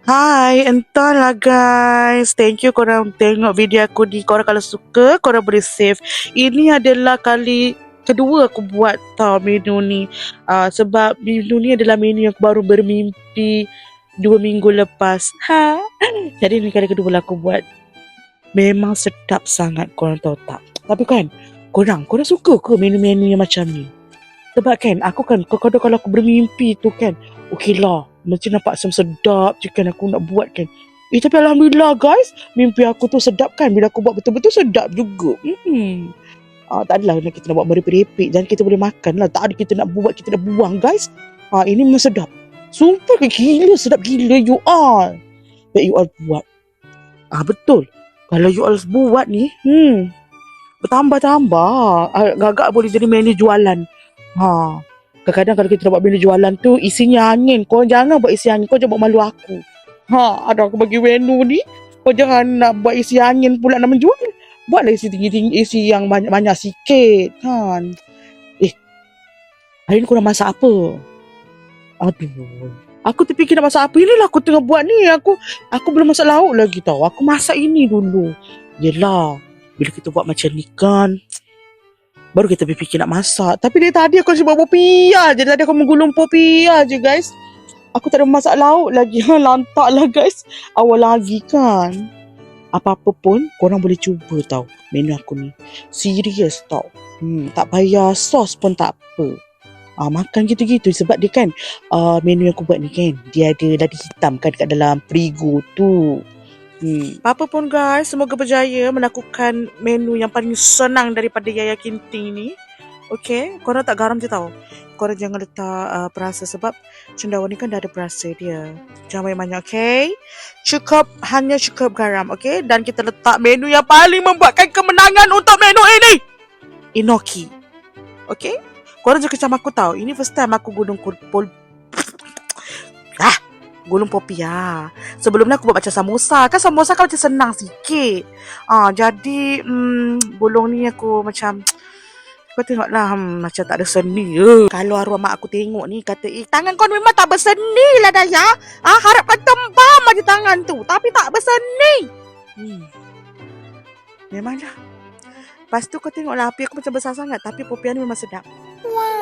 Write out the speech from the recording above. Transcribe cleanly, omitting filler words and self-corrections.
Hai, entahlah guys. Thank you korang tengok video aku ni. Korang kalau suka, korang boleh save. Ini adalah kali kedua aku buat tau menu ni. Sebab menu ni adalah menu yang aku baru bermimpi 2 minggu lepas. Jadi ni kali kedua lah aku buat. Memang sedap sangat, korang tahu tak? Tapi kan, korang suka ke menu-menu yang macam ni? Sebab kan, aku kan, kadang-kadang kalau aku bermimpi tu kan, okey lah, macam nampak macam sedap je kan aku nak buat kan. Tapi Alhamdulillah guys, mimpi aku tu sedap kan. Bila aku buat betul-betul sedap juga. Tak adalah kita nak buat merepek-repek. Jangan kita boleh makan lah. Tak ada kita nak buat, kita nak buang guys. Ini memang sedap. Sumpah ke gila, sedap gila you all. That you all buat. Betul. Kalau you all buat ni, bertambah-tambah. Agak boleh jadi menu jualan. Kadang-kadang kalau kita nak buat menu jualan tu isinya angin. Kau jangan buat isi angin, kau jangan buat malu aku. Ada aku bagi menu ni. Kau jangan nak buat isi angin pula nak menjual. Buatlah isi tinggi-tinggi, isi yang banyak-banyak sikit kan. Hari ni korang masak apa? Aduh, aku terfikir nak masak apa. Inilah aku tengah buat ni. Aku belum masak lauk lagi tau. Aku masak ini dulu. Yelah, bila kita buat macam ni kan, baru kita berfikir nak masak. Tapi dari tadi aku asyik buat popia je. Tadi aku menggulung popia je guys. Aku tak ada masak lauk lagi. Lantak lah guys. Awal lagi kan. Apa-apa pun korang boleh cuba tau menu aku ni. Serius tau. Tak payah sos pun tak apa. Makan gitu-gitu. Sebab dia kan menu yang aku buat ni kan, dia ada lada hitam kan dekat dalam perigo tu. Apa pun guys, semoga berjaya melakukan menu yang paling senang daripada Yaya Kinting ni. Okay, korang tak garam je tau. Korang jangan letak perasa sebab cendawan ni kan dah ada perasa dia. Jangan banyak-banyak, okay? Hanya cukup garam, okay? Dan kita letak menu yang paling membuatkan kemenangan untuk menu ini. Enoki. Okay? Korang jangan macam aku tau. Ini first time aku gulung popia. Sebelum ni aku buat macam samosa. Kan samosa kan macam senang sikit. Jadi gulung ni aku macam, kau tengoklah macam tak ada seni. Kalau arwah mak aku tengok ni kata, tangan kau memang tak berseni lah Daya. Harapkan tembam aja tangan tu. Tapi tak berseni. Memanglah. Lepas tu kau tengoklah api aku macam besar sangat. Tapi popia ni memang sedap. Wow.